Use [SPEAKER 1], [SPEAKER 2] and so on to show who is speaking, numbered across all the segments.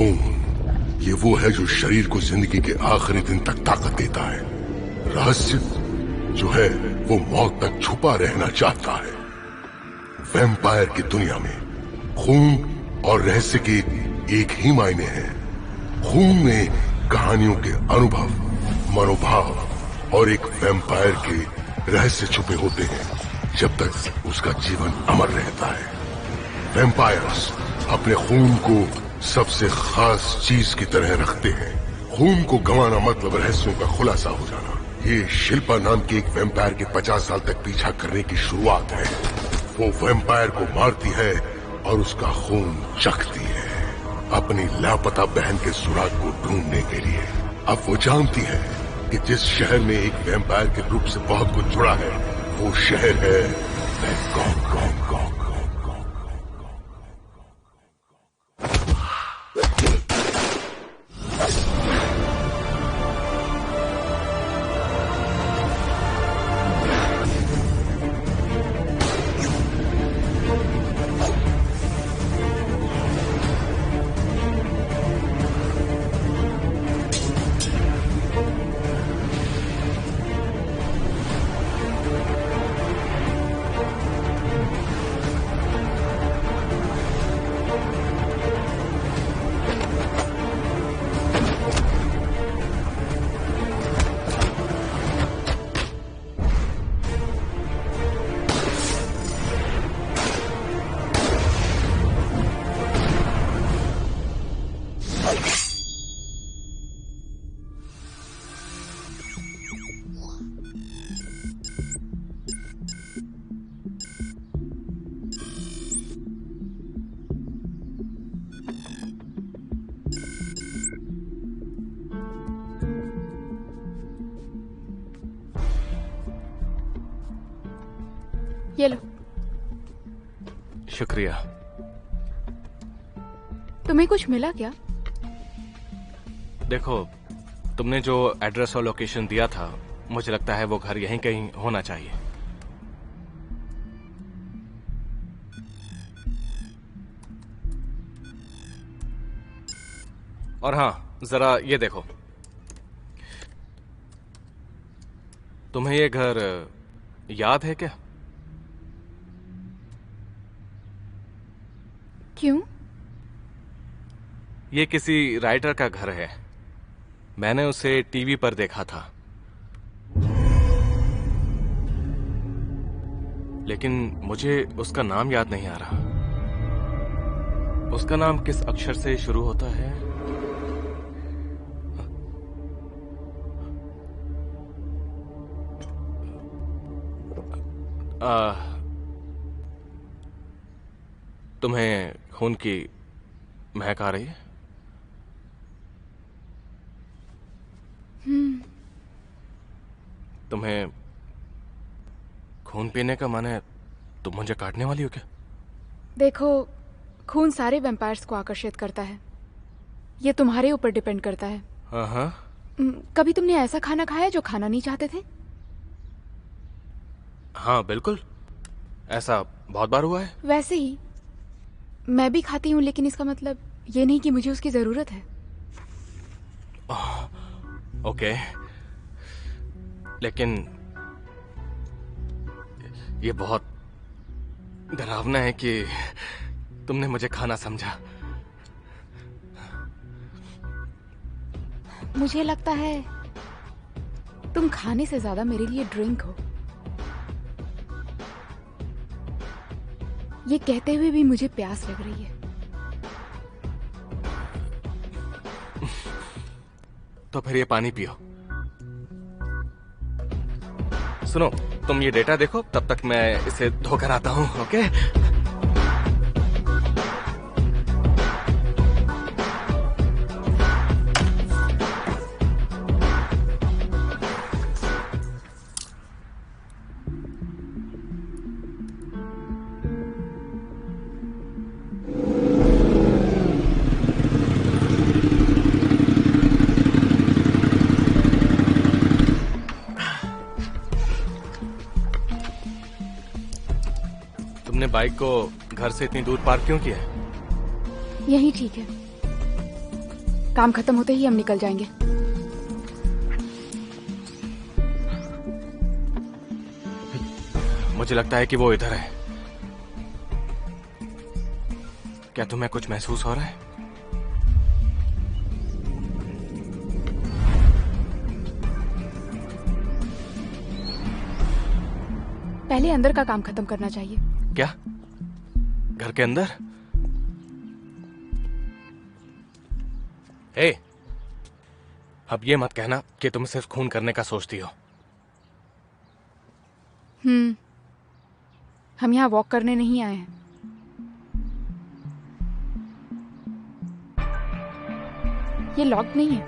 [SPEAKER 1] खून, ये वो है जो शरीर को जिंदगी के आखिरी दिन तक ताकत देता है। रहस्य जो है वो मौत तक छुपा रहना चाहता है। वैम्पायर की दुनिया में खून और रहस्य के एक ही मायने हैं। खून में कहानियों के अनुभव, मनोभाव और एक वैम्पायर के रहस्य छुपे होते हैं जब तक उसका जीवन अमर रहता है। वैम्पायर्स अपने खून को सबसे खास चीज की तरह रखते हैं। खून को गंवाना मतलब रहस्यों का खुलासा हो जाना। ये शिल्पा नाम की एक वैम्पायर के 50 साल तक पीछा करने की शुरुआत है। वो वैम्पायर को मारती है और उसका खून चखती है अपनी लापता बहन के सुराग को ढूंढने के लिए। अब वो जानती है कि जिस शहर में एक वैम्पायर के रूप से बहुत कुछ जुड़ा है वो शहर है बैंकॉक।
[SPEAKER 2] ये लो।
[SPEAKER 3] शुक्रिया।
[SPEAKER 2] तुम्हें कुछ मिला क्या?
[SPEAKER 3] देखो, तुमने जो एड्रेस और लोकेशन दिया था, मुझे लगता है वो घर यहीं कहीं होना चाहिए। और हाँ, जरा ये देखो, तुम्हें ये घर याद है क्या?
[SPEAKER 2] क्यों?
[SPEAKER 3] ये किसी राइटर का घर है। मैंने उसे टीवी पर देखा था, लेकिन मुझे उसका नाम याद नहीं आ रहा। उसका नाम किस अक्षर से शुरू होता है? तुम्हें खून की महक आ रही है? तुम्हें खून पीने का मन है? तुम मुझे काटने वाली हो क्या?
[SPEAKER 2] देखो, खून सारे वैम्पायर्स को आकर्षित करता है। ये तुम्हारे ऊपर डिपेंड करता है।
[SPEAKER 3] हाँ।
[SPEAKER 2] कभी तुमने ऐसा खाना खाया जो खाना नहीं चाहते थे?
[SPEAKER 3] हाँ बिल्कुल, ऐसा बहुत बार हुआ है।
[SPEAKER 2] वैसे ही मैं भी खाती हूँ, लेकिन इसका मतलब ये नहीं कि मुझे उसकी जरूरत है।
[SPEAKER 3] ओके, लेकिन ये बहुत डरावना है कि तुमने मुझे खाना समझा।
[SPEAKER 2] मुझे लगता है तुम खाने से ज्यादा मेरे लिए ड्रिंक हो। ये कहते हुए भी मुझे प्यास लग रही है।
[SPEAKER 3] तो फिर ये पानी पियो। सुनो, तुम ये डेटा देखो, तब तक मैं इसे धोकर आता हूं। ओके? बाइक को घर से इतनी दूर पार्क क्यों किया है?
[SPEAKER 2] यही ठीक है। काम खत्म होते ही हम निकल जाएंगे।
[SPEAKER 3] मुझे लगता है कि वो इधर है। क्या तुम्हें कुछ महसूस हो रहा है?
[SPEAKER 2] पहले अंदर का काम खत्म करना चाहिए।
[SPEAKER 3] क्या? घर के अंदर? ए, अब ये मत कहना कि तुम सिर्फ खून करने का सोचती हो।
[SPEAKER 2] हम यहाँ वॉक करने नहीं आए हैं। ये लॉक नहीं है।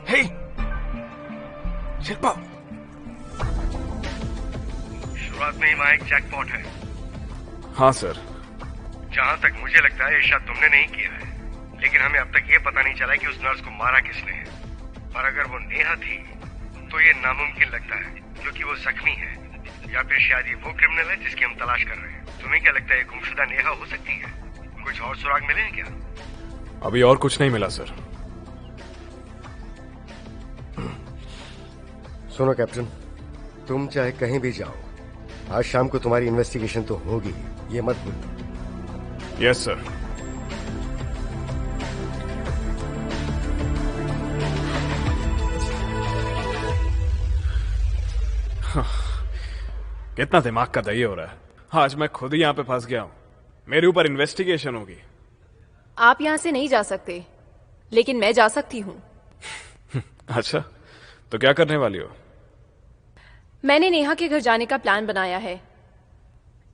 [SPEAKER 3] हे, शिल्पा।
[SPEAKER 4] शुरुआत में ही वहाँ एक जैकपॉट है।
[SPEAKER 5] हाँ सर।
[SPEAKER 4] जहाँ तक मुझे लगता है ये शायद तुमने नहीं किया है, लेकिन हमें अब तक ये पता नहीं चला कि उस नर्स को मारा किसने है। और अगर वो नेहा थी तो ये नामुमकिन लगता है क्योंकि वो जख्मी है, या फिर शायद ये वो क्रिमिनल है जिसकी हम तलाश कर रहे हैं। तुम्हें क्या लगता है गुमशुदा नेहा हो सकती है? कुछ और सुराग मिले हैं क्या?
[SPEAKER 5] अभी और कुछ नहीं मिला सर।
[SPEAKER 4] सुनो कैप्टन, तुम चाहे कहीं भी जाओ, आज शाम को तुम्हारी इन्वेस्टिगेशन तो होगी, ये मत भूलना।
[SPEAKER 5] Yes sir. कितना दिमाग का दही हो रहा है। आज मैं खुद ही यहाँ पे फंस गया हूँ। मेरे ऊपर इन्वेस्टिगेशन होगी।
[SPEAKER 6] आप यहाँ से नहीं जा सकते, लेकिन मैं जा सकती हूँ।
[SPEAKER 5] अच्छा, तो क्या करने वाली हो?
[SPEAKER 6] मैंने नेहा के घर जाने का प्लान बनाया है,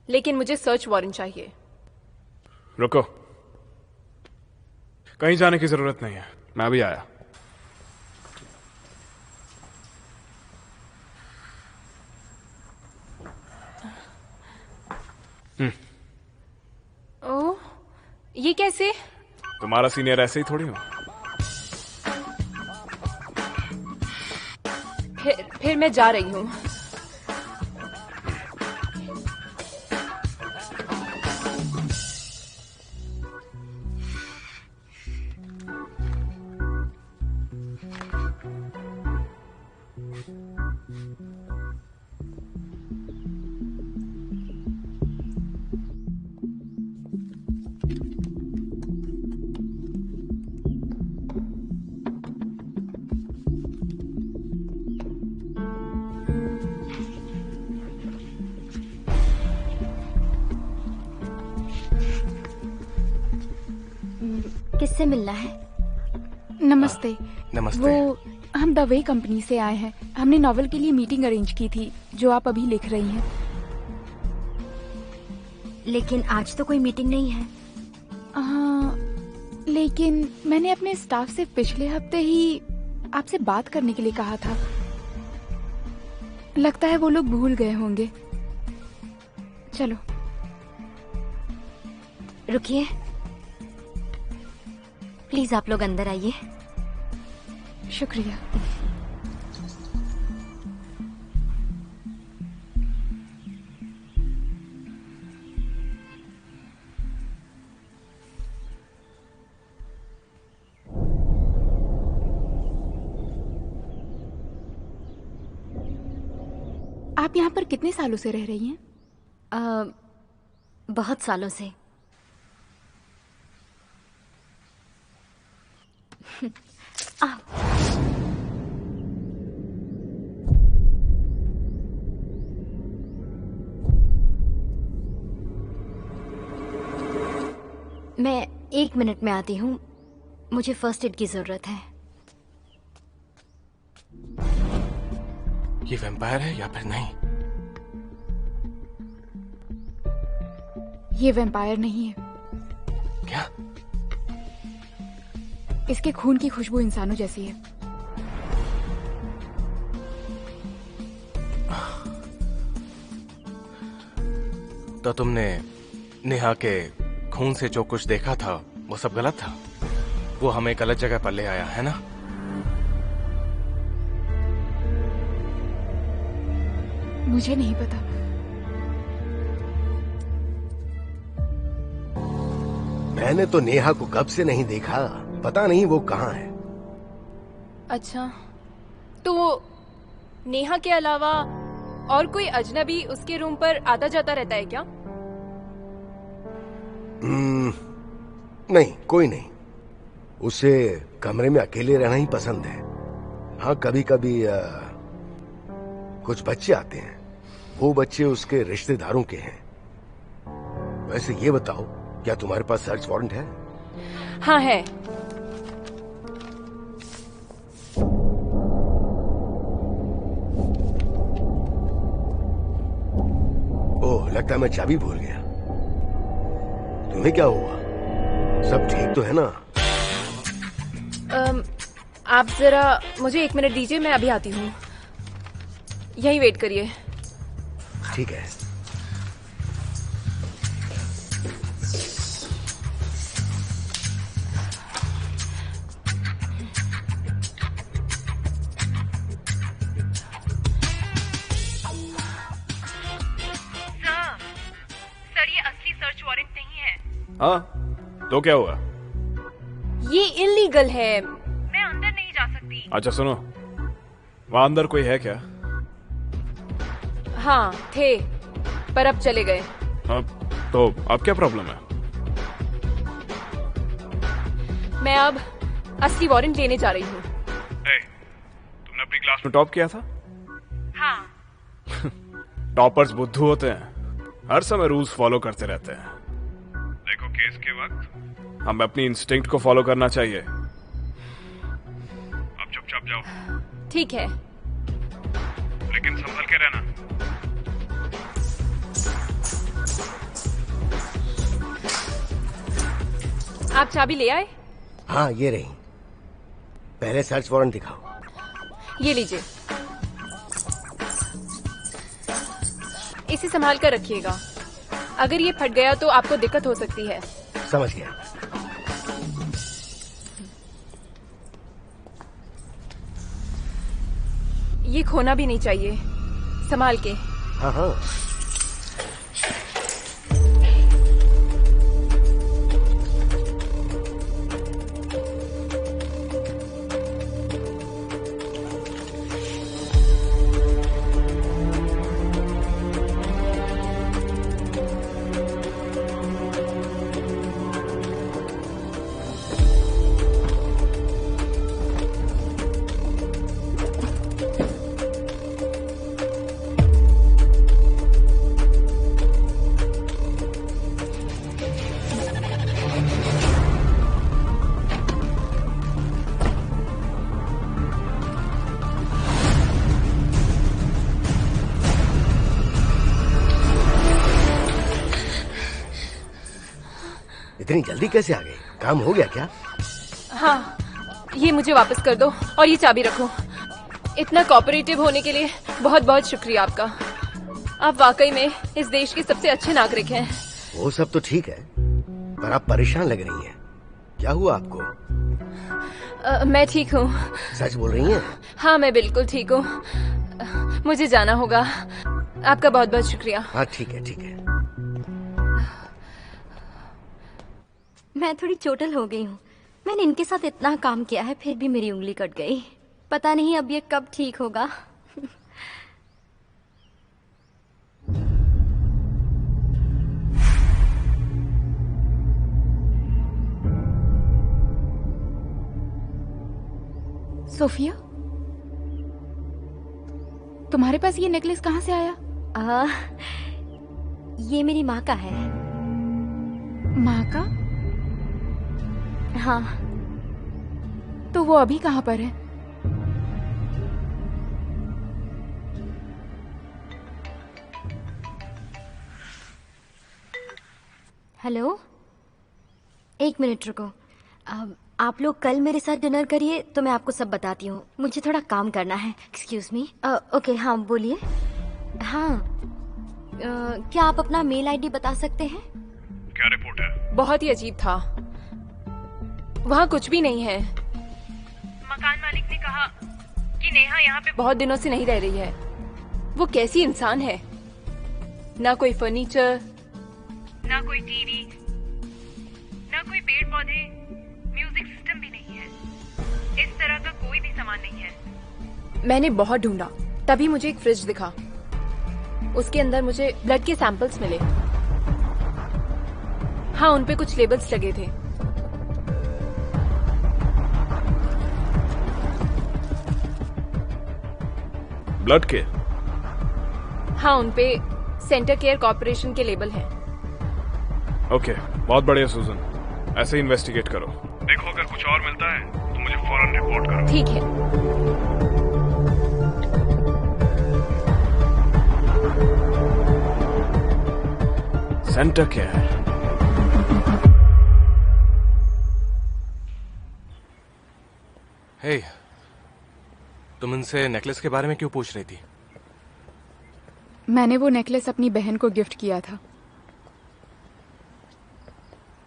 [SPEAKER 6] लेकिन मुझे सर्च वारंट चाहिए।
[SPEAKER 5] रुको, कहीं जाने की जरूरत नहीं है, मैं अभी आया।
[SPEAKER 6] ओह, ये कैसे?
[SPEAKER 5] तुम्हारा सीनियर ऐसे ही थोड़ी हो।
[SPEAKER 6] फिर मैं जा रही हूँ।
[SPEAKER 7] किससे मिलना है?
[SPEAKER 2] नमस्ते।
[SPEAKER 3] नमस्ते।
[SPEAKER 2] वो हम द वे कंपनी से आए हैं। हमने नॉवेल के लिए मीटिंग अरेंज की थी जो आप अभी लिख रही हैं।
[SPEAKER 7] लेकिन आज तो कोई मीटिंग नहीं है।
[SPEAKER 2] हाँ, लेकिन मैंने अपने स्टाफ से पिछले हफ्ते ही आपसे बात करने के लिए कहा था। लगता है वो लोग भूल गए होंगे। चलो
[SPEAKER 7] रुकिए, प्लीज आप लोग अंदर आइए।
[SPEAKER 2] शुक्रिया। आप यहाँ पर कितने सालों से रह रही हैं?
[SPEAKER 7] बहुत सालों से। मैं 1 मिनट में आती हूँ, मुझे फर्स्ट एड की जरूरत है।
[SPEAKER 3] ये वैम्पायर है या फिर नहीं?
[SPEAKER 2] ये वैम्पायर नहीं है।
[SPEAKER 3] क्या?
[SPEAKER 2] इसके खून की खुशबू इंसानों जैसी है।
[SPEAKER 3] तो तुमने नेहा के खून से जो कुछ देखा था वो सब गलत था? वो हमें गलत जगह पर ले आया है ना?
[SPEAKER 2] मुझे नहीं पता,
[SPEAKER 8] मैंने तो नेहा को कब से नहीं देखा, पता नहीं वो कहाँ है।
[SPEAKER 6] अच्छा, तो नेहा के अलावा और कोई अजनबी उसके रूम पर आता जाता रहता है क्या?
[SPEAKER 8] नहीं, कोई नहीं। उसे कमरे में अकेले रहना ही पसंद है। हाँ, कभी कभी कुछ बच्चे आते हैं। वो बच्चे उसके रिश्तेदारों के हैं। वैसे ये बताओ, क्या तुम्हारे पास सर्च वारंट है?
[SPEAKER 6] हाँ है।
[SPEAKER 8] ओह, लगता है मैं चाबी भूल गया। तुम्हें क्या हुआ? सब ठीक तो है ना?
[SPEAKER 6] आप जरा मुझे 1 मिनट दीजिए, मैं अभी आती हूँ। यहीं वेट करिए।
[SPEAKER 8] ठीक है।
[SPEAKER 6] सर, ये असली सर्च वारंट नहीं है।
[SPEAKER 5] हाँ, तो क्या हुआ?
[SPEAKER 6] ये इलीगल है, मैं अंदर नहीं जा सकती।
[SPEAKER 5] अच्छा सुनो, वहां अंदर कोई है क्या?
[SPEAKER 6] हाँ थे, पर अब चले गए।
[SPEAKER 5] तो अब क्या प्रॉब्लम है?
[SPEAKER 6] मैं अब असली वारंट लेने जा रही हूँ।
[SPEAKER 5] तुमने अपनी क्लास में टॉप किया था?
[SPEAKER 6] हाँ।
[SPEAKER 5] टॉपर्स बुद्धू होते हैं, हर समय रूल्स फॉलो करते रहते हैं। देखो, केस के वक्त हमें अपनी इंस्टिंक्ट को फॉलो करना चाहिए। अब चुपचाप जाओ।
[SPEAKER 6] ठीक है,
[SPEAKER 5] लेकिन संभल के रहना।
[SPEAKER 6] आप चाबी ले आए?
[SPEAKER 8] हाँ, ये रही। पहले सर्च वारंट दिखाओ।
[SPEAKER 6] ये लीजिए, इसे संभाल कर रखिएगा। अगर ये फट गया तो आपको दिक्कत हो सकती है।
[SPEAKER 8] समझ गया।
[SPEAKER 6] ये खोना भी नहीं चाहिए, संभाल के।
[SPEAKER 8] हाँ हाँ। इतनी जल्दी कैसे आ गए? काम हो गया क्या?
[SPEAKER 6] हाँ, ये मुझे वापस कर दो और ये चाबी रखो। इतना कोऑपरेटिव होने के लिए बहुत बहुत शुक्रिया आपका। आप वाकई में इस देश के सबसे अच्छे नागरिक हैं।
[SPEAKER 8] वो सब तो ठीक है, पर आप परेशान लग रही हैं। क्या हुआ आपको?
[SPEAKER 6] मैं ठीक हूँ।
[SPEAKER 8] सच बोल रही हैं?
[SPEAKER 6] हाँ, मैं बिल्कुल ठीक हूँ। मुझे जाना होगा। आपका बहुत बहुत शुक्रिया।
[SPEAKER 8] हाँ ठीक है, ठीक है।
[SPEAKER 7] मैं थोड़ी चोटिल हो गई हूँ। मैंने इनके साथ इतना काम किया है, फिर भी मेरी उंगली कट गई। पता नहीं अब ये कब ठीक होगा।
[SPEAKER 2] सोफिया, तुम्हारे पास ये नेकलेस कहाँ से आया?
[SPEAKER 7] ये मेरी माँ का है।
[SPEAKER 2] माँ का?
[SPEAKER 7] हाँ।
[SPEAKER 2] तो वो अभी कहाँ पर है?
[SPEAKER 7] हेलो, 1 मिनट रुको। आप लोग कल मेरे साथ डिनर करिए तो मैं आपको सब बताती हूँ। मुझे थोड़ा काम करना है। Excuse me. ओके, हाँ बोलिए। हाँ, क्या आप अपना मेल आईडी बता सकते हैं?
[SPEAKER 5] क्या रिपोर्ट है?
[SPEAKER 6] बहुत ही अजीब था। वहाँ कुछ भी नहीं है। मकान मालिक ने कहा कि नेहा यहाँ पे बहुत दिनों से नहीं रह रही है। वो कैसी इंसान है? ना कोई फर्नीचर, ना कोई टीवी, ना कोई पेड़ पौधे, म्यूजिक सिस्टम भी नहीं है। इस तरह का कोई भी सामान नहीं है। मैंने बहुत ढूंढा, तभी मुझे एक फ्रिज दिखा। उसके अंदर मुझे ब्लड के सैंपल्स मिले। हाँ, उन पे कुछ लेबल्स लगे थे।
[SPEAKER 5] ब्लड के?
[SPEAKER 6] हाँ, उन पे सेंटर केयर कॉर्पोरेशन के लेबल हैं।
[SPEAKER 5] ओके, बहुत बढ़िया सुजन, ऐसे इन्वेस्टिगेट करो। देखो अगर कुछ और मिलता है तो मुझे फौरन रिपोर्ट करो।
[SPEAKER 6] ठीक है।
[SPEAKER 5] Centre care.
[SPEAKER 3] हे, तुम इनसे नेकलेस के बारे में क्यों पूछ रही थी?
[SPEAKER 2] मैंने वो नेकलेस अपनी बहन को गिफ्ट किया था।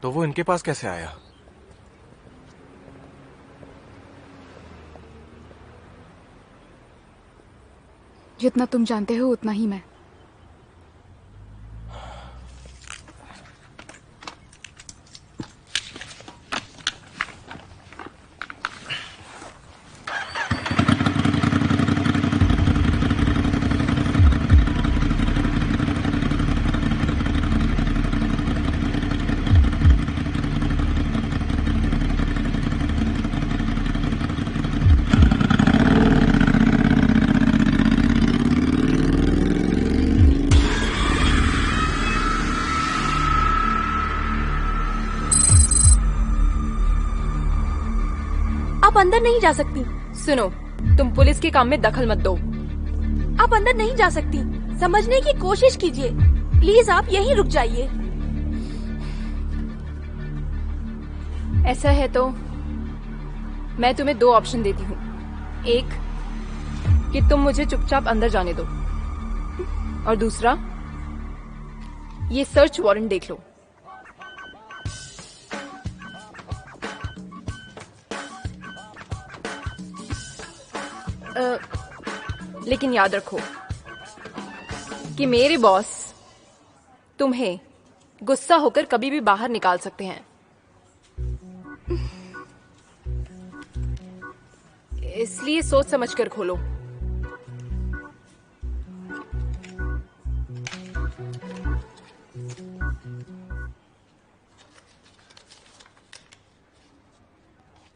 [SPEAKER 3] तो वो इनके पास कैसे आया?
[SPEAKER 2] जितना तुम जानते हो उतना ही मैं।
[SPEAKER 9] आप अंदर नहीं जा सकती।
[SPEAKER 6] सुनो, तुम पुलिस के काम में दखल मत दो।
[SPEAKER 9] आप अंदर नहीं जा सकती, समझने की कोशिश कीजिए। प्लीज आप यहीं रुक जाइए।
[SPEAKER 6] ऐसा है तो मैं तुम्हें दो ऑप्शन देती हूँ। एक, कि तुम मुझे चुपचाप अंदर जाने दो, और दूसरा, ये सर्च वारंट देख लो। लेकिन याद रखो कि मेरे बॉस तुम्हें गुस्सा होकर कभी भी बाहर निकाल सकते हैं। इसलिए सोच समझ कर खोलो।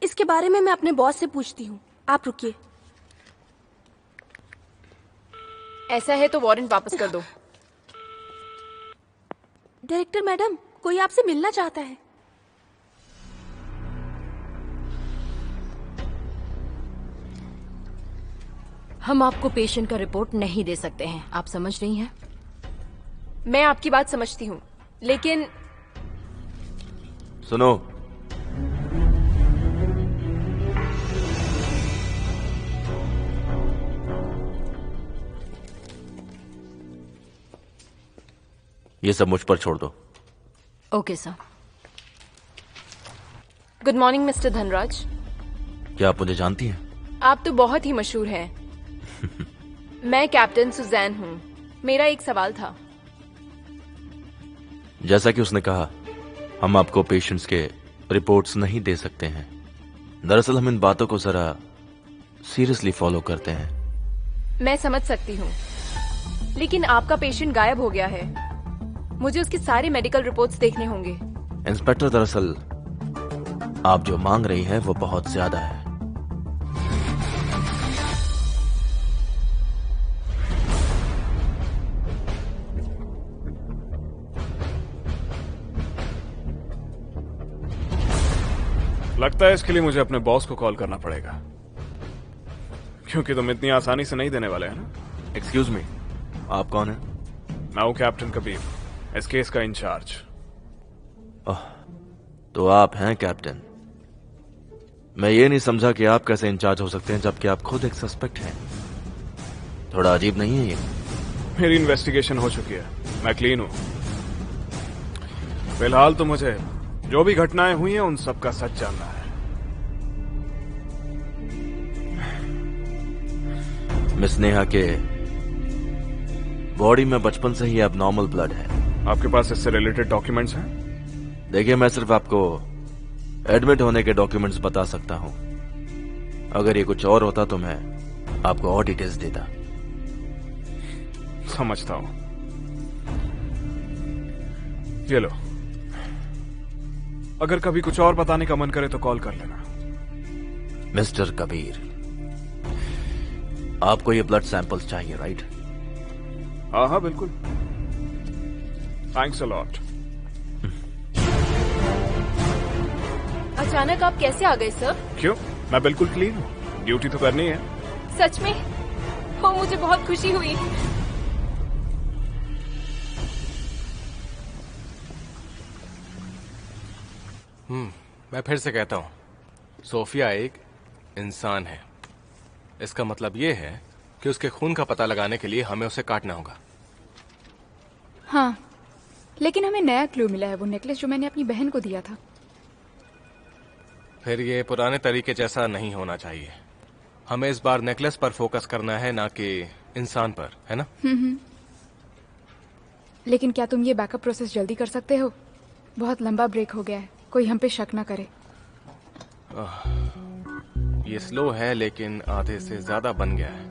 [SPEAKER 9] इसके बारे में मैं अपने बॉस से पूछती हूँ, आप रुकिए।
[SPEAKER 6] ऐसा है तो वारंट वापस कर दो।
[SPEAKER 9] डायरेक्टर मैडम, कोई आपसे मिलना चाहता है।
[SPEAKER 7] हम आपको पेशेंट का रिपोर्ट नहीं दे सकते हैं, आप समझ रही हैं?
[SPEAKER 6] मैं आपकी बात समझती हूँ, लेकिन
[SPEAKER 3] सुनो,
[SPEAKER 10] ये सब मुझ पर छोड़ दो।
[SPEAKER 7] Okay sir.
[SPEAKER 6] Good morning mister Dhanraj.
[SPEAKER 10] क्या आप मुझे जानती हैं?
[SPEAKER 6] आप तो बहुत ही मशहूर हैं। मैं कैप्टन सुजैन हूँ। मेरा एक सवाल था।
[SPEAKER 10] जैसा कि उसने कहा, हम आपको पेशेंट्स के रिपोर्ट्स नहीं दे सकते हैं। दरअसल हम इन बातों को जरा सीरियसली फॉलो करते हैं।
[SPEAKER 6] मैं समझ सकती हूँ, लेकिन आपका पेशेंट गायब हो गया है। मुझे उसके सारे मेडिकल रिपोर्ट्स देखने होंगे।
[SPEAKER 10] इंस्पेक्टर, दरअसल आप जो मांग रही हैं वो बहुत ज्यादा है।
[SPEAKER 5] लगता है इसके लिए मुझे अपने बॉस को कॉल करना पड़ेगा, क्योंकि तुम इतनी आसानी से नहीं देने वाले हैं ना।
[SPEAKER 10] एक्सक्यूज मी, आप कौन हैं?
[SPEAKER 5] मैं हूं कैप्टन कबीर, इस केस का इंचार्ज।
[SPEAKER 10] तो आप हैं कैप्टन। मैं ये नहीं समझा कि आप कैसे इंचार्ज हो सकते हैं जबकि आप खुद एक सस्पेक्ट हैं। थोड़ा अजीब नहीं है ये?
[SPEAKER 5] मेरी इन्वेस्टिगेशन हो चुकी है, मैं क्लीन हूं। फिलहाल तो मुझे जो भी घटनाएं हुई हैं उन सब का सच जानना है।
[SPEAKER 10] मिस नेहा के बॉडी में बचपन से ही एबनॉर्मल ब्लड है।
[SPEAKER 5] आपके पास इससे रिलेटेड डॉक्यूमेंट्स हैं?
[SPEAKER 10] देखिए, मैं सिर्फ आपको एडमिट होने के डॉक्यूमेंट्स बता सकता हूं। अगर ये कुछ और होता तो मैं आपको और डिटेल्स देता।
[SPEAKER 5] समझता हूं। ये लो, अगर कभी कुछ और बताने का मन करे तो कॉल कर लेना।
[SPEAKER 10] मिस्टर कबीर, आपको ये ब्लड सैंपल्स चाहिए, राइट?
[SPEAKER 5] हाँ हाँ बिल्कुल। Thanks a lot.
[SPEAKER 6] अचानक आप कैसे आ गए सर?
[SPEAKER 5] क्यों? मैं बिल्कुल क्लीन हूँ, ड्यूटी तो करनी है।
[SPEAKER 6] सच में? हो, मुझे बहुत खुशी हुई।
[SPEAKER 3] मैं फिर से कहता हूँ, सोफिया एक इंसान है। इसका मतलब ये है कि उसके खून का पता लगाने के लिए हमें उसे काटना होगा।
[SPEAKER 2] हाँ, लेकिन हमें नया क्लू मिला है, वो नेकलेस जो मैंने अपनी बहन को दिया था।
[SPEAKER 3] फिर ये पुराने तरीके जैसा नहीं होना चाहिए। हमें इस बार नेकलेस पर फोकस करना है, ना कि इंसान पर, है ना?
[SPEAKER 2] लेकिन क्या तुम ये बैकअप प्रोसेस जल्दी कर सकते हो? बहुत लंबा ब्रेक हो गया है, कोई हम पे शक ना करे।
[SPEAKER 3] ये स्लो है लेकिन आधे से ज्यादा बन गया है।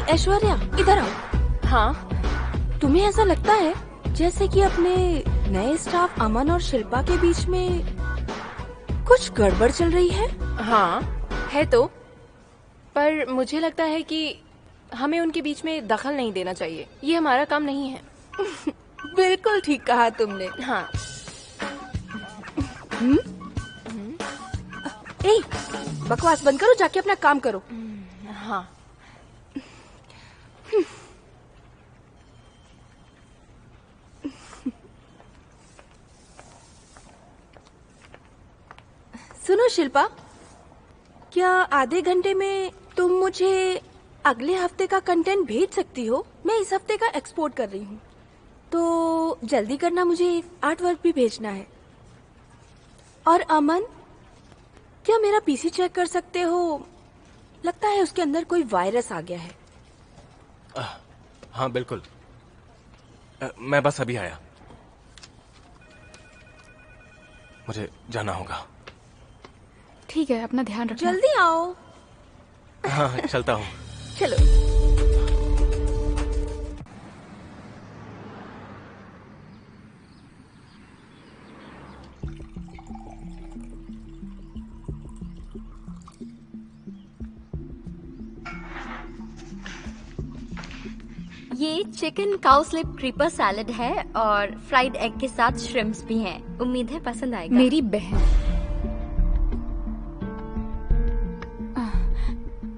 [SPEAKER 9] ऐश्वर्या, इधर आओ।
[SPEAKER 6] हाँ?
[SPEAKER 9] तुम्हें ऐसा लगता है जैसे कि अपने नए स्टाफ अमन और शिल्पा के बीच में कुछ गड़बड़ चल रही है?
[SPEAKER 6] हाँ, है तो। पर मुझे लगता है कि हमें उनके बीच में दखल नहीं देना चाहिए। ये हमारा काम नहीं है।
[SPEAKER 9] बिल्कुल ठीक कहा तुमने।
[SPEAKER 6] हाँ।
[SPEAKER 9] ए, बकवास बंद करो, जाके अपना काम करो।
[SPEAKER 6] हाँ।
[SPEAKER 9] सुनो शिल्पा, क्या आधे घंटे में तुम मुझे अगले हफ्ते का कंटेंट भेज सकती हो? मैं इस हफ्ते का एक्सपोर्ट कर रही हूँ, तो जल्दी करना, मुझे आर्ट वर्क भी भेजना है। और अमन, क्या मेरा पीसी चेक कर सकते हो? लगता है उसके अंदर कोई वायरस आ गया है।
[SPEAKER 3] हाँ बिल्कुल, मैं बस अभी आया, मुझे जाना होगा।
[SPEAKER 2] ठीक है, अपना ध्यान रखना।
[SPEAKER 9] जल्दी आओ।
[SPEAKER 3] हाँ, चलता हूँ।
[SPEAKER 9] चलो।
[SPEAKER 7] ये chicken cow slip creeper salad है और फ्राइड एग के साथ श्रिम्प्स भी हैं। उम्मीद है पसंद आएगा।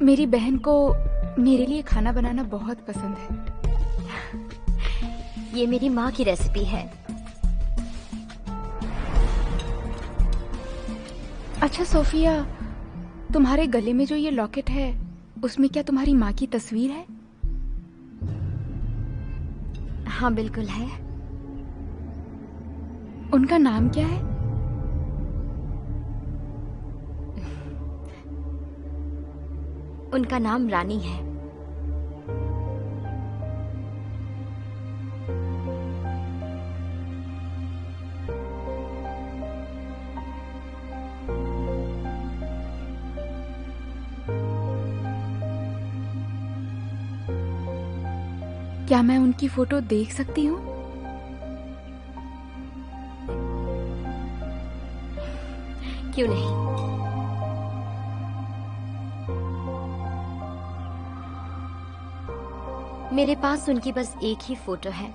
[SPEAKER 2] मेरी बहन को मेरे लिए खाना बनाना बहुत पसंद है।
[SPEAKER 7] ये मेरी माँ की रेसिपी है।
[SPEAKER 2] अच्छा सोफिया, तुम्हारे गले में जो ये लॉकेट है, उसमें क्या तुम्हारी माँ की तस्वीर है?
[SPEAKER 7] हाँ बिल्कुल है।
[SPEAKER 2] उनका नाम क्या है?
[SPEAKER 7] उनका नाम रानी है।
[SPEAKER 2] क्या मैं उनकी फोटो देख सकती हूँ?
[SPEAKER 7] क्यों नहीं? मेरे पास उनकी बस एक ही फोटो है।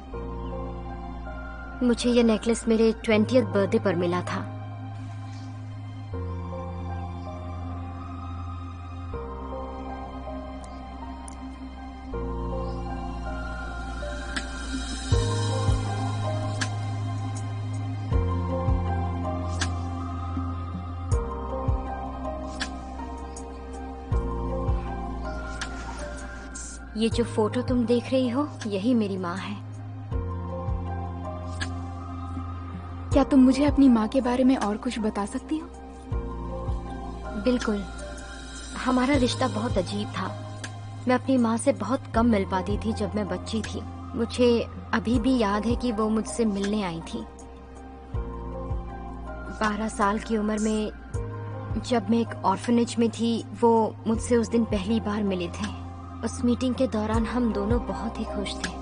[SPEAKER 7] मुझे ये नेकलेस मेरे 20th बर्थडे पर मिला था। ये जो फोटो तुम देख रही हो, यही मेरी माँ है।
[SPEAKER 2] क्या तुम मुझे अपनी माँ के बारे में और कुछ बता सकती हो?
[SPEAKER 7] बिल्कुल। हमारा रिश्ता बहुत अजीब था। मैं अपनी माँ से बहुत कम मिल पाती थी जब मैं बच्ची थी। मुझे अभी भी याद है कि वो मुझसे मिलने आई थी। 12 साल की उम्र में जब मैं एक ऑर्फनेज में थी, वो मुझसे उस दिन पहली बार मिले थे। उस मीटिंग के दौरान हम दोनों बहुत ही खुश थे।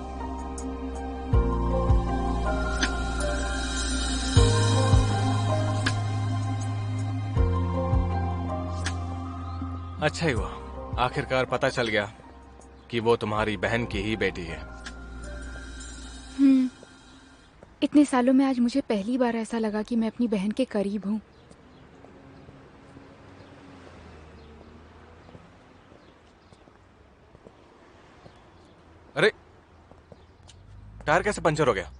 [SPEAKER 3] अच्छा ही हुआ, आखिरकार पता चल गया कि वो तुम्हारी बहन की ही बेटी है।
[SPEAKER 2] इतने सालों में आज मुझे पहली बार ऐसा लगा कि मैं अपनी बहन के करीब हूँ।
[SPEAKER 3] अरे, टायर कैसे पंचर हो गया?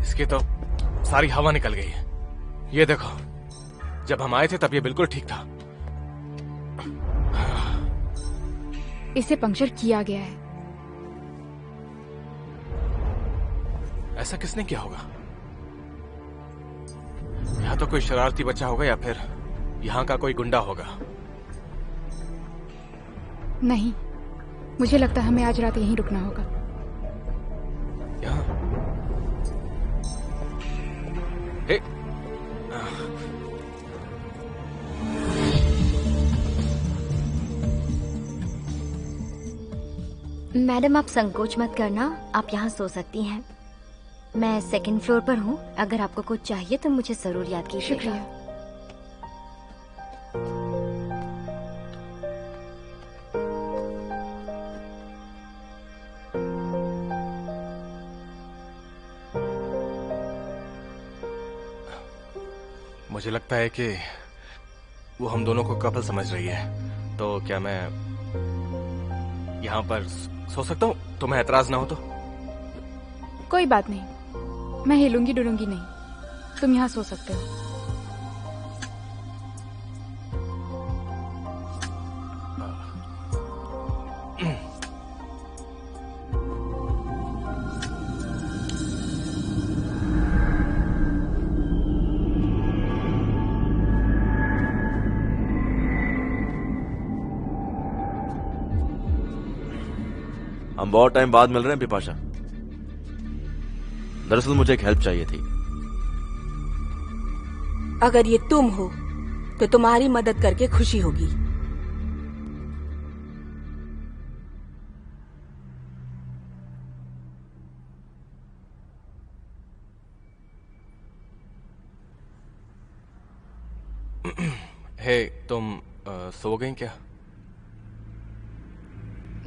[SPEAKER 3] इसकी तो सारी हवा निकल गई है। ये देखो, जब हम आए थे तब ये बिल्कुल ठीक था।
[SPEAKER 2] इसे पंक्चर किया गया है।
[SPEAKER 3] ऐसा किसने किया होगा? या तो कोई शरारती बच्चा होगा या फिर यहाँ का कोई गुंडा होगा।
[SPEAKER 2] नहीं, मुझे लगता है हमें आज रात यहीं रुकना होगा।
[SPEAKER 3] यहाँ? हे,
[SPEAKER 7] मैडम, आप संकोच मत करना, आप यहाँ सो सकती हैं। मैं 2nd फ्लोर पर हूँ। अगर आपको कुछ चाहिए तो मुझे जरूर याद कीजिएगा।
[SPEAKER 2] शुक्रिया।
[SPEAKER 3] मुझे लगता है कि वो हम दोनों को कपल समझ रही है। तो क्या मैं यहाँ पर सो सकता हूँ? तुम्हें एतराज ना हो तो?
[SPEAKER 2] कोई बात नहीं, मैं हिलूंगी डुलूंगी नहीं। तुम यहाँ सो सकते हो।
[SPEAKER 10] हम बहुत टाइम बाद मिल रहे हैं बिपाशा। दरअसल मुझे एक हेल्प चाहिए थी।
[SPEAKER 9] अगर ये तुम हो तो तुम्हारी मदद करके खुशी होगी।
[SPEAKER 3] हे, तुम सो गई क्या?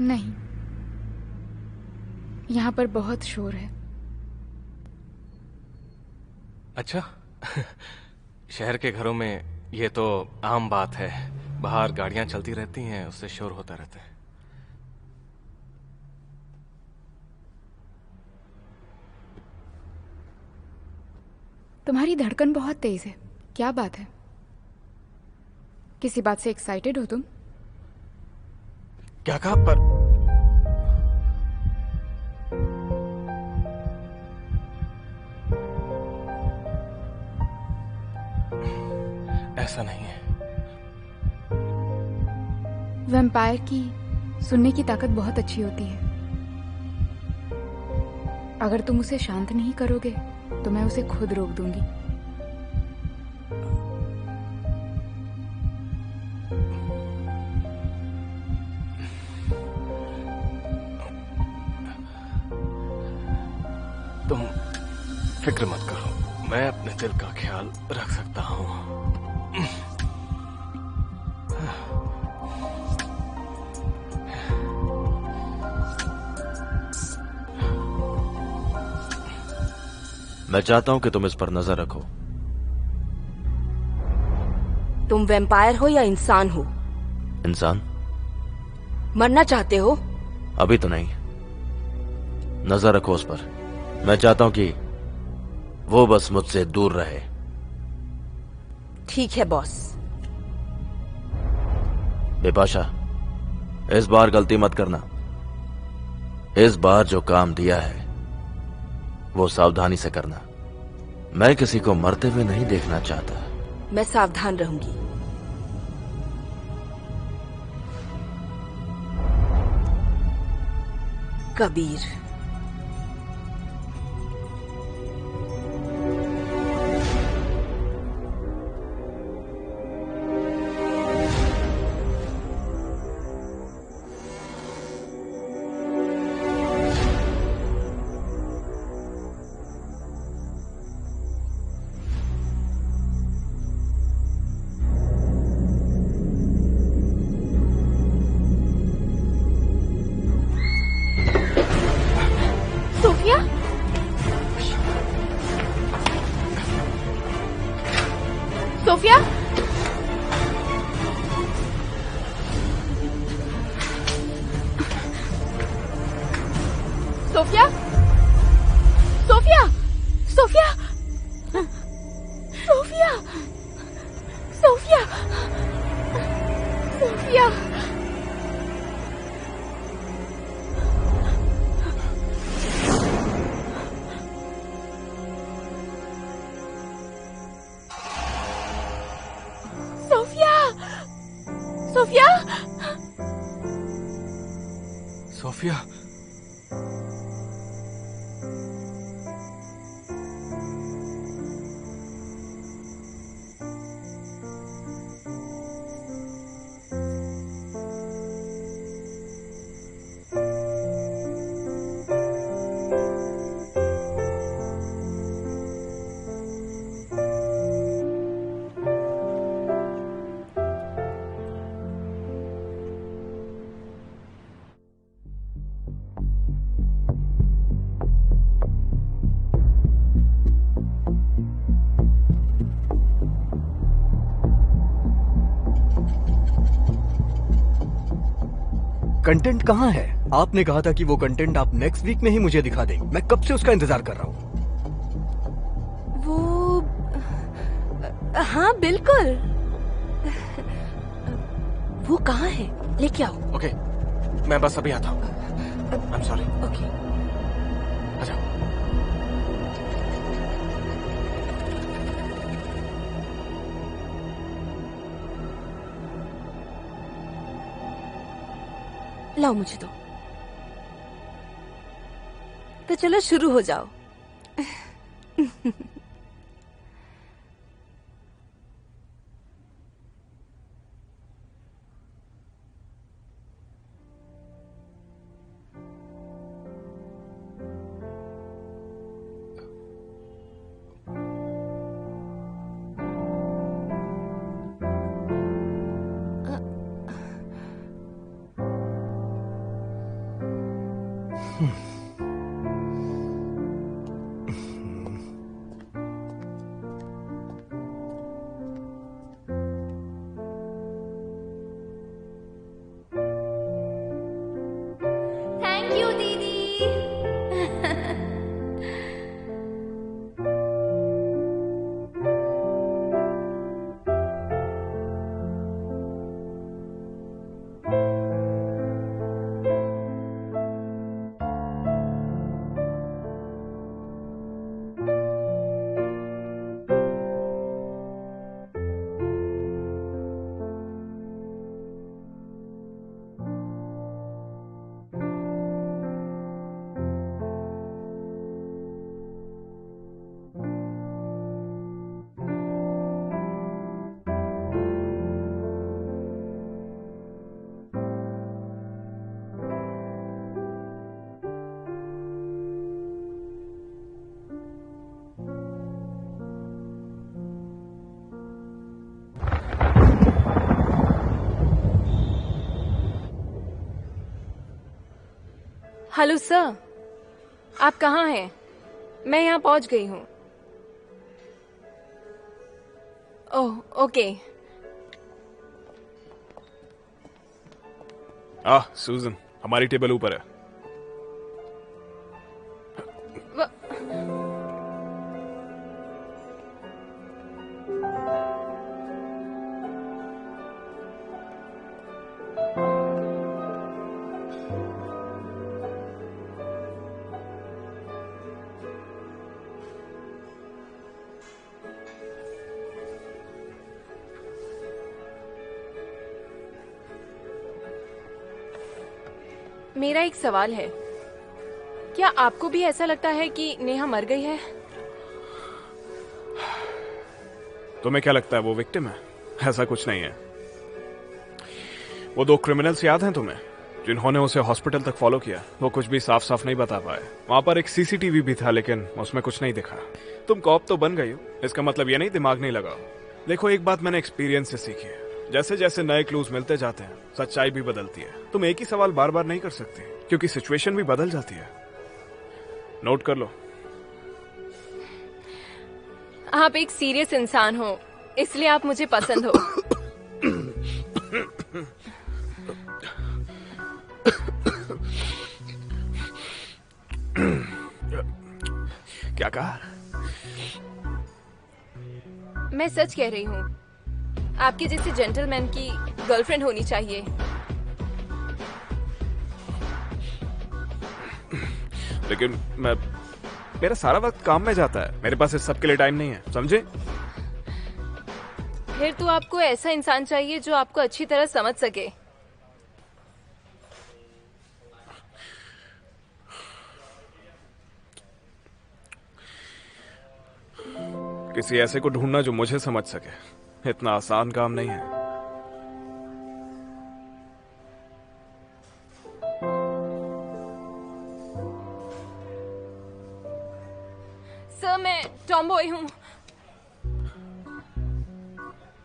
[SPEAKER 2] नहीं, यहाँ पर बहुत शोर है।
[SPEAKER 3] अच्छा। शहर के घरों में ये तो आम बात है। बाहर गाड़ियां चलती रहती हैं, उससे शोर होता रहता है।
[SPEAKER 2] तुम्हारी धड़कन बहुत तेज है, क्या बात है? किसी बात से एक्साइटेड हो तुम?
[SPEAKER 3] क्या कहा? पर ऐसा नहीं है।
[SPEAKER 2] वैम्पायर की सुनने की ताकत बहुत अच्छी होती है। अगर तुम उसे शांत नहीं करोगे तो मैं उसे खुद रोक दूंगी।
[SPEAKER 3] तुम फिक्र मत करो, मैं अपने दिल का ख्याल रख सकता हूँ।
[SPEAKER 10] मैं चाहता हूं कि तुम इस पर नजर रखो।
[SPEAKER 9] तुम वैम्पायर हो या इंसान हो?
[SPEAKER 10] इंसान।
[SPEAKER 9] मरना चाहते हो?
[SPEAKER 10] अभी तो नहीं, नजर रखो उस पर। मैं चाहता हूं कि वो बस मुझसे दूर रहे।
[SPEAKER 9] ठीक है बॉस।
[SPEAKER 10] बिपाशा, इस बार गलती मत करना। इस बार जो काम दिया है वो सावधानी से करना। मैं किसी को मरते हुए नहीं देखना चाहता।
[SPEAKER 9] मैं सावधान रहूंगी। Kabir. Sophia, Sophia, Sophia, Sophia, Sophia, Sophia, Sophia, Sophia. Sophia, Sophia,
[SPEAKER 3] Sophia,
[SPEAKER 11] content कहाँ है? आपने कहा था कि वो कंटेंट आप नेक्स्ट वीक में ही मुझे दिखा देंगे। मैं कब से उसका इंतजार कर रहा हूँ।
[SPEAKER 9] वो हाँ बिल्कुल। वो कहाँ है? लेके आओ।
[SPEAKER 3] ओके, मैं बस अभी आता हूँ। I am sorry.
[SPEAKER 9] ओके।
[SPEAKER 3] अच्छा।
[SPEAKER 9] लाओ मुझे दो। तो चलो शुरू हो जाओ।
[SPEAKER 7] थैंक यू दीदी।
[SPEAKER 6] हेलो सर, आप कहाँ हैं? मैं यहाँ पहुँच गई हूँ। Oh okay.
[SPEAKER 5] सूजन, हमारी टेबल ऊपर है।
[SPEAKER 6] मेरा एक सवाल है, क्या आपको भी ऐसा लगता है कि नेहा मर गई है?
[SPEAKER 5] तुम्हें क्या लगता है वो विक्टिम है? ऐसा कुछ नहीं है। वो 2 क्रिमिनल्स याद हैं तुम्हें, जिन्होंने उसे हॉस्पिटल तक फॉलो किया? वो कुछ भी साफ साफ नहीं बता पाए। वहां पर एक सीसीटीवी भी था, लेकिन उसमें कुछ नहीं दिखा। तुम कॉप तो बन गई हो, इसका मतलब ये नहीं दिमाग नहीं लगा। देखो, एक बात मैंने एक्सपीरियंस से सीखी है, जैसे जैसे नए क्लूज मिलते जाते हैं, सच्चाई भी बदलती है। तुम एक ही सवाल बार बार नहीं कर सकते, क्योंकि सिचुएशन भी बदल जाती है। नोट कर लो।
[SPEAKER 6] आप एक सीरियस इंसान हो, इसलिए आप मुझे पसंद हो।
[SPEAKER 5] क्या कहा?
[SPEAKER 6] मैं सच कह रही हूँ, आपके जैसे जेंटलमैन की गर्लफ्रेंड होनी चाहिए।
[SPEAKER 5] लेकिन मेरा सारा वक्त काम में जाता है, मेरे पास इस सब के लिए टाइम नहीं है, समझे?
[SPEAKER 6] फिर तो आपको ऐसा इंसान चाहिए जो आपको अच्छी तरह समझ सके।
[SPEAKER 5] किसी ऐसे को ढूंढना जो मुझे समझ सके, इतना आसान काम नहीं है।
[SPEAKER 6] सर, मैं टॉमबॉय हूँ।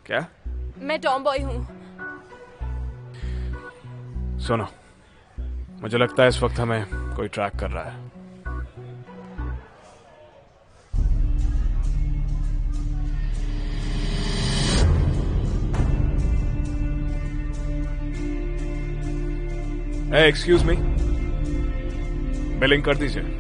[SPEAKER 5] क्या?
[SPEAKER 6] मैं टॉमबॉय हूँ।
[SPEAKER 5] सुनो, मुझे लगता है इस वक्त हमें कोई ट्रैक कर रहा है। एक्सक्यूज मी, बिलिंग कर दीजिए।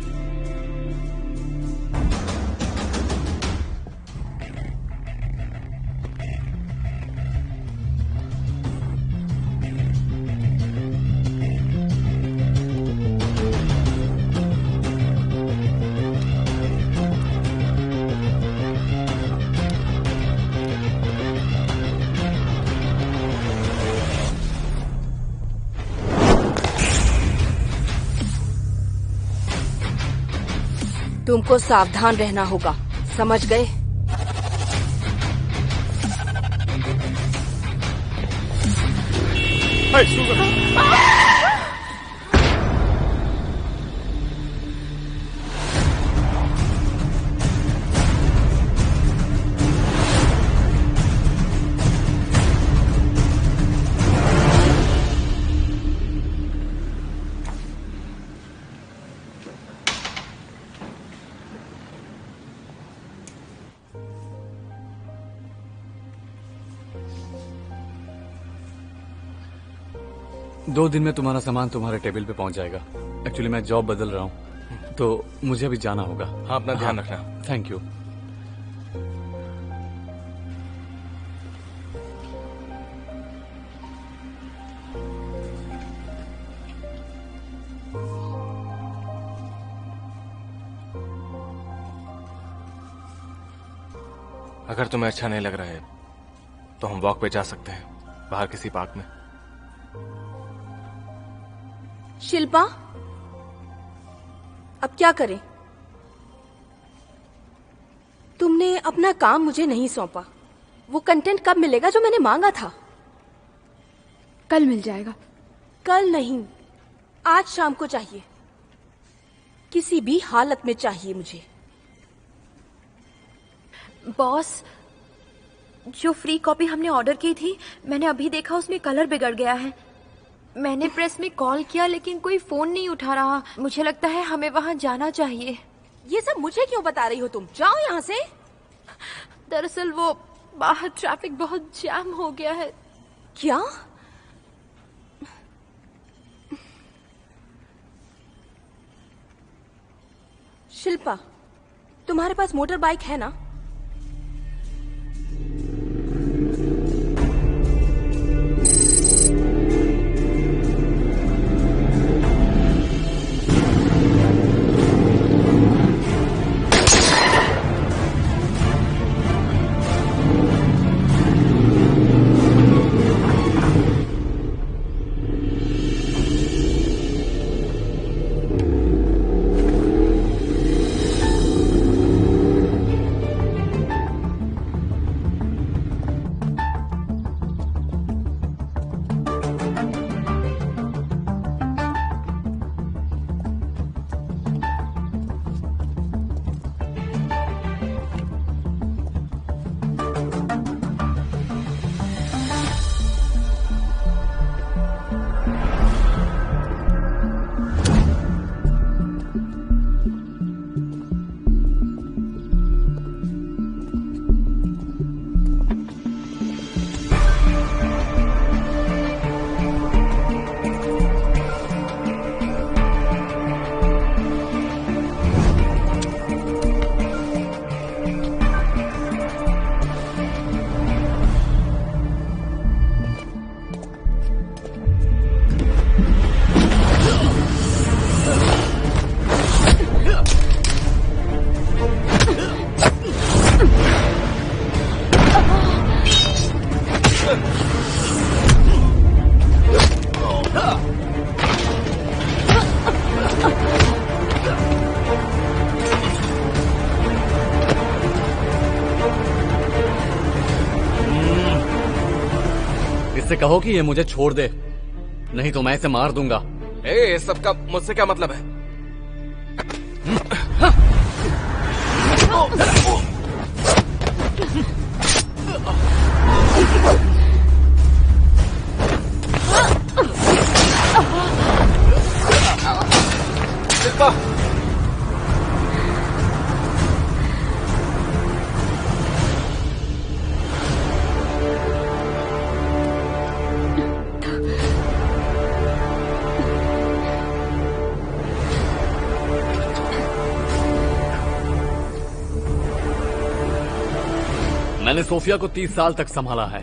[SPEAKER 9] तुमको सावधान रहना होगा, समझ गए?
[SPEAKER 11] दो दिन में तुम्हारा सामान तुम्हारे टेबल पे पहुंच जाएगा। एक्चुअली मैं जॉब बदल रहा हूँ, तो मुझे अभी जाना होगा।
[SPEAKER 3] हाँ, अपना ध्यान रखना।
[SPEAKER 11] Thank you.
[SPEAKER 3] अगर तुम्हें अच्छा नहीं लग रहा है तो हम वॉक पे जा सकते हैं, बाहर किसी पार्क में।
[SPEAKER 9] शिल्पा, अब क्या करें? तुमने अपना काम मुझे नहीं सौंपा। वो कंटेंट कब मिलेगा जो मैंने मांगा था?
[SPEAKER 2] कल मिल जाएगा।
[SPEAKER 9] कल नहीं, आज शाम को चाहिए। किसी भी हालत में चाहिए मुझे।
[SPEAKER 7] बॉस, जो फ्री कॉपी हमने ऑर्डर की थी, मैंने अभी देखा उसमें कलर बिगड़ गया है। मैंने प्रेस में कॉल किया लेकिन कोई फोन नहीं उठा रहा। मुझे लगता है हमें वहां जाना चाहिए।
[SPEAKER 9] ये सब मुझे क्यों बता रही हो तुम? जाओ यहाँ से।
[SPEAKER 7] दरअसल वो बाहर ट्रैफिक बहुत जाम हो गया है।
[SPEAKER 9] क्या? शिल्पा, तुम्हारे पास मोटर बाइक है ना?
[SPEAKER 12] इससे कहो कि ये मुझे छोड़ दे, नहीं तो मैं इसे मार दूंगा।
[SPEAKER 3] ए, सबका मुझसे क्या मतलब है? शिल्पा,
[SPEAKER 12] मैंने सोफिया को 30 साल तक संभाला है।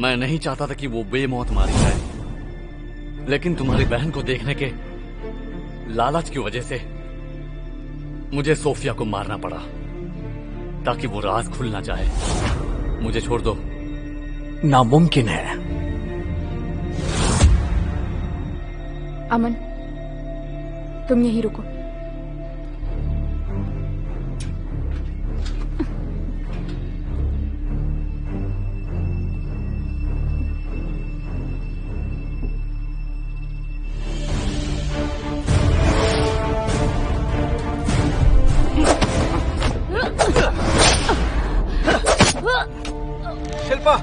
[SPEAKER 12] मैं नहीं चाहता था कि वो बेमौत मारी जाए, लेकिन तुम्हारी बहन को देखने के लालच की वजह से मुझे सोफिया को मारना पड़ा ताकि वो राज खुल ना जाए। मुझे छोड़ दो।
[SPEAKER 11] नामुमकिन है।
[SPEAKER 2] अमन, तुम यहीं रुको।
[SPEAKER 3] शिल्पा,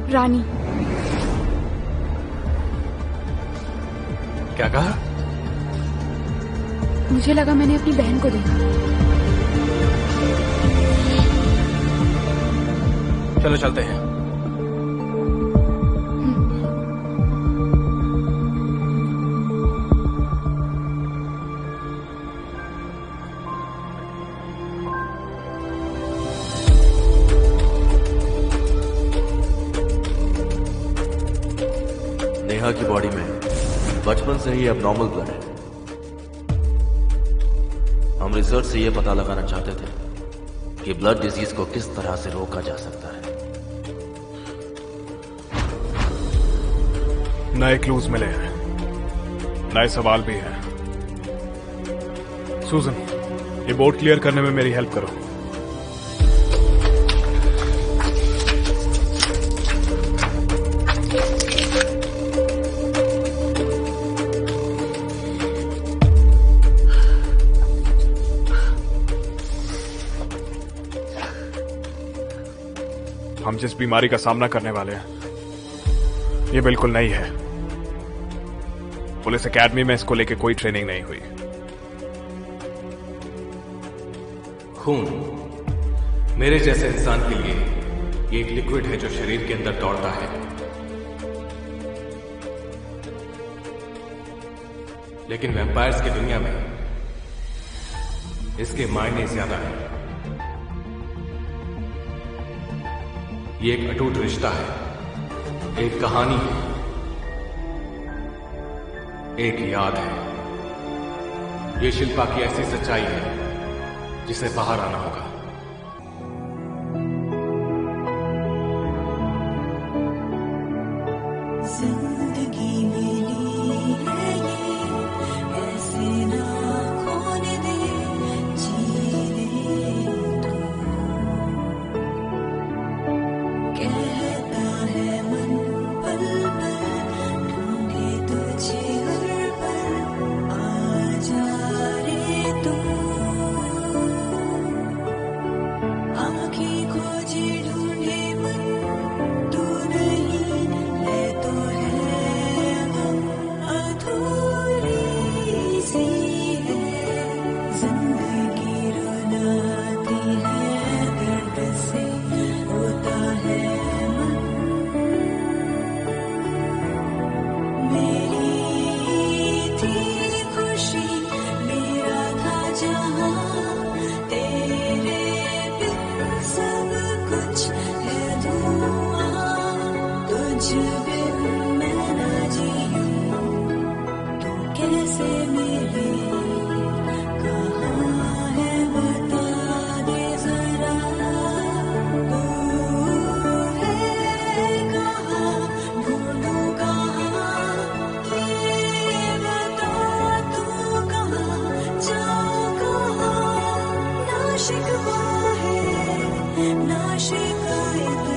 [SPEAKER 2] रानी।
[SPEAKER 3] क्या कहा?
[SPEAKER 2] मुझे लगा मैंने अपनी बहन को देखा।
[SPEAKER 3] चलो चलते हैं।
[SPEAKER 10] नेहा की बॉडी में बचपन से ही एबनॉर्मल ब्लड है। हम रिसर्च से यह पता लगाना चाहते थे कि ब्लड डिजीज को किस तरह से रोका जा सकता है।
[SPEAKER 5] नए क्लूज मिले हैं, नए सवाल भी हैं। सूजन, ये बोर्ड क्लियर करने में मेरी हेल्प करो। हम जिस बीमारी का सामना करने वाले हैं ये बिल्कुल नई है। पुलिस एकेडमी में इसको लेके कोई ट्रेनिंग नहीं हुई।
[SPEAKER 3] खून मेरे जैसे इंसान के लिए ये एक लिक्विड है जो शरीर के अंदर दौड़ता है, लेकिन वैम्पायर्स की दुनिया में इसके मायने ज्यादा है। ये एक अटूट रिश्ता है, एक कहानी है, एक याद है। ये शिल्पा की ऐसी सच्चाई है जिसे बाहर आना होगा।
[SPEAKER 13] जहां तेरे बिन सब कुछ है धुआं, तुझ बिन मैं न जीऊं, तू कैसे मिली, कहाँ है बता दे जरा, तू है कहाँ, ढूंढूं कहाँ, ये बता तू कहाँ, जाऊं कहाँ, ना शिकवा है ना शिकायत